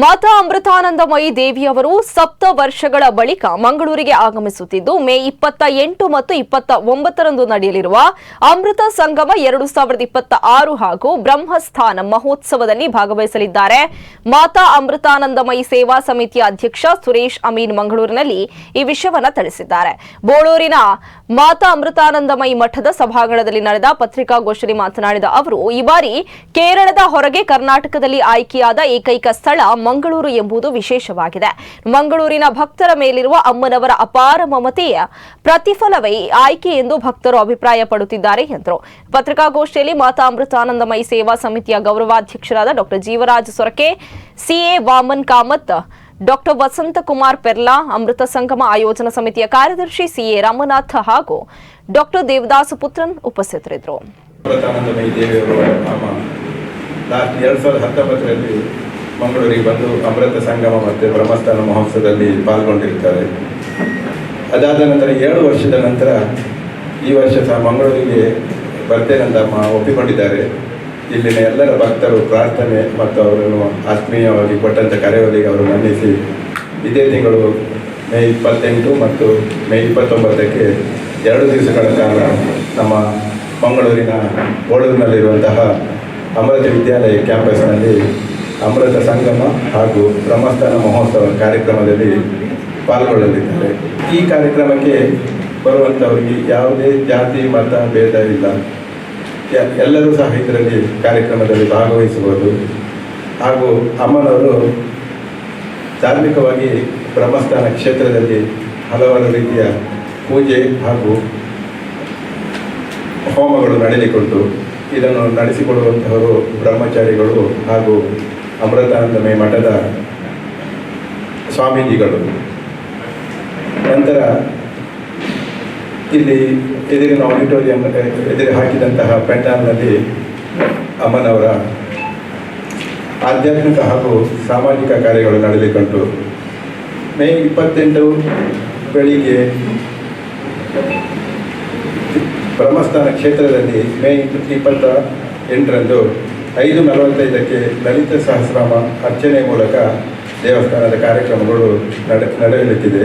ಮಾತಾ ಅಮೃತಾನಂದಮಯಿ ದೇವಿಯವರು 7 ವರ್ಷಗಳ ಬಳಿಕ ಮಂಗಳೂರಿಗೆ ಆಗಮಿಸುತ್ತಿದ್ದು ಮೇ 28 ಮತ್ತು 29ರಂದು ನಡೆಯಲಿರುವ ಅಮೃತ ಸಂಗಮ 2026 ಹಾಗೂ ಬ್ರಹ್ಮಸ್ಥಾನ ಮಹೋತ್ಸವದಲ್ಲಿ ಭಾಗವಹಿಸಲಿದ್ದಾರೆ. ಮಾತಾ ಅಮೃತಾನಂದಮಯಿ ಸೇವಾ ಸಮಿತಿಯ ಅಧ್ಯಕ್ಷ ಸುರೇಶ್ ಅಮೀನ್ ಮಂಗಳೂರಿನಲ್ಲಿ ಈ ವಿಷಯವನ್ನು ತಿಳಿಸಿದ್ದಾರೆ. ಬೋಳೂರಿನ ಮಾತಾ ಅಮೃತಾನಂದಮಯಿ ಮಠದ ಸಭಾಂಗಣದಲ್ಲಿ ನಡೆದ ಪತ್ರಿಕಾಗೋಷ್ಠಿಯಲ್ಲಿ ಮಾತನಾಡಿದ ಅವರು, ಈ ಬಾರಿ ಕೇರಳದ ಹೊರಗೆ ಕರ್ನಾಟಕದಲ್ಲಿ ಆಯ್ಕೆಯಾದ ಏಕೈಕ ಸ್ಥಳ ಮಂಗಳೂರು ಎಂಬುದು ವಿಶೇಷವಾಗಿದೆ. ಮಂಗಳೂರಿನ ಭಕ್ತರ ಮೇಲಿರುವ ಅಮ್ಮನವರ ಅಪಾರ ಮಮತೆಯ ಪ್ರತಿಫಲವೇ ಆಯ್ಕೆ ಎಂದು ಭಕ್ತರು ಅಭಿಪ್ರಾಯ ಪಡುತ್ತಿದ್ದಾರೆ ಎಂದರು. ಪತ್ರಿಕಾಗೋಷ್ಠಿಯಲ್ಲಿ ಮಾತಾ ಅಮೃತಾನಂದಮಯಿ ಸೇವಾ ಸಮಿತಿಯ ಗೌರವಾಧ್ಯಕ್ಷರಾದ ಡಾ ಜೀವರಾಜ್ ಸೊರಕೆ, ಸಿಎ ವಾಮನ್ ಕಾಮತ್, ಡಾ ವಸಂತಕುಮಾರ್ ಪೆರ್ಲಾ, ಅಮೃತ ಸಂಗಮ ಆಯೋಜನಾ ಸಮಿತಿಯ ಕಾರ್ಯದರ್ಶಿ ಸಿಎ ರಾಮನಾಥ್ ಹಾಗೂ ಡಾ ದೇವದಾಸ ಪುತ್ರನ್ ಉಪಸ್ಥಿತರಿದ್ದರು. 2019ರಲ್ಲಿ ಮಂಗಳೂರಿಗೆ ಬಂದು ಅಮೃತ ಸಂಗಮ ಮತ್ತು ಬ್ರಹ್ಮಸ್ಥಾನ ಮಹೋತ್ಸವದಲ್ಲಿ ಪಾಲ್ಗೊಂಡಿರ್ತಾರೆ. ಅದಾದ ನಂತರ 7 ವರ್ಷದ ನಂತರ ಈ ವರ್ಷ ಸಹ ಮಂಗಳೂರಿಗೆ ಬರ್ತೇನಂತ ಒಪ್ಪಿಕೊಂಡಿದ್ದಾರೆ. ಇಲ್ಲಿನ ಎಲ್ಲರ ಭಕ್ತರು ಪ್ರಾರ್ಥನೆ ಮತ್ತು ಅವರನ್ನು ಆತ್ಮೀಯವಾಗಿ ಕೊಟ್ಟಂಥ ಕರೆಯವರಿಗೆ ಅವರು ಮನ್ನಿಸಿ ಇದೇ ತಿಂಗಳು ಮೇ 28 ಮತ್ತು ಮೇ 29ಕ್ಕೆ 2 ದಿವಸಗಳ ಕಾಲ ನಮ್ಮ ಮಂಗಳೂರಿನ ಬೋಳೂರಿನಲ್ಲಿರುವಂತಹ ಅಮೃತ ವಿದ್ಯಾಲಯ ಕ್ಯಾಂಪಸ್ನಲ್ಲಿ ಅಮೃತ ಸಂಗಮ ಹಾಗೂ ಬ್ರಹ್ಮಸ್ಥಾನ ಮಹೋತ್ಸವ ಕಾರ್ಯಕ್ರಮದಲ್ಲಿ ಪಾಲ್ಗೊಳ್ಳಲಿದ್ದಾರೆ. ಈ ಕಾರ್ಯಕ್ರಮಕ್ಕೆ ಬರುವಂಥವರಿಗೆ ಯಾವುದೇ ಜಾತಿ ಮತ ಭೇದ ಇಲ್ಲ, ಎಲ್ಲರೂ ಸಹ ಇದರಲ್ಲಿ ಕಾರ್ಯಕ್ರಮದಲ್ಲಿ ಭಾಗವಹಿಸಬಹುದು. ಹಾಗೂ ಅಮ್ಮನವರು ಧಾರ್ಮಿಕವಾಗಿ ಬ್ರಹ್ಮಸ್ಥಾನ ಕ್ಷೇತ್ರದಲ್ಲಿ ಹಲವಾರು ರೀತಿಯ ಪೂಜೆ ಹಾಗೂ ಹೋಮಗಳು ನಡೆಯಲಿಕ್ಕುಂಟು. ಇದನ್ನು ನಡೆಸಿಕೊಡುವಂತಹವರು ಬ್ರಹ್ಮಚಾರಿಗಳು ಹಾಗೂ ಅಮೃತಾನಂದಮಯಿ ಮಠದ ಸ್ವಾಮೀಜಿಗಳು. ನಂತರ ಇಲ್ಲಿ ಎದುರಿನ ಆಡಿಟೋರಿಯಂ ಎದುರು ಹಾಕಿದಂತಹ ಪೆಂಡಾಲ್ನಲ್ಲಿ ಅಮ್ಮನವರ ಆಧ್ಯಾತ್ಮಿಕ ಹಾಗೂ ಸಾಮಾಜಿಕ ಕಾರ್ಯಗಳು ನಡೆಯಲಿಕ್ಕುಂಟು. ಮೇ 28 ಬೆಳಿಗ್ಗೆ ಬ್ರಹ್ಮಸ್ಥಾನ ಕ್ಷೇತ್ರದಲ್ಲಿ ಮೇ 28ರಂದು 5:45ಕ್ಕೆ ಲಲಿತ ಸಹಸ್ರನಾಮ ಅರ್ಚನೆ ಮೂಲಕ ದೇವಸ್ಥಾನದ ಕಾರ್ಯಕ್ರಮಗಳು ನಡೆಯಲಿಕ್ಕಿದೆ.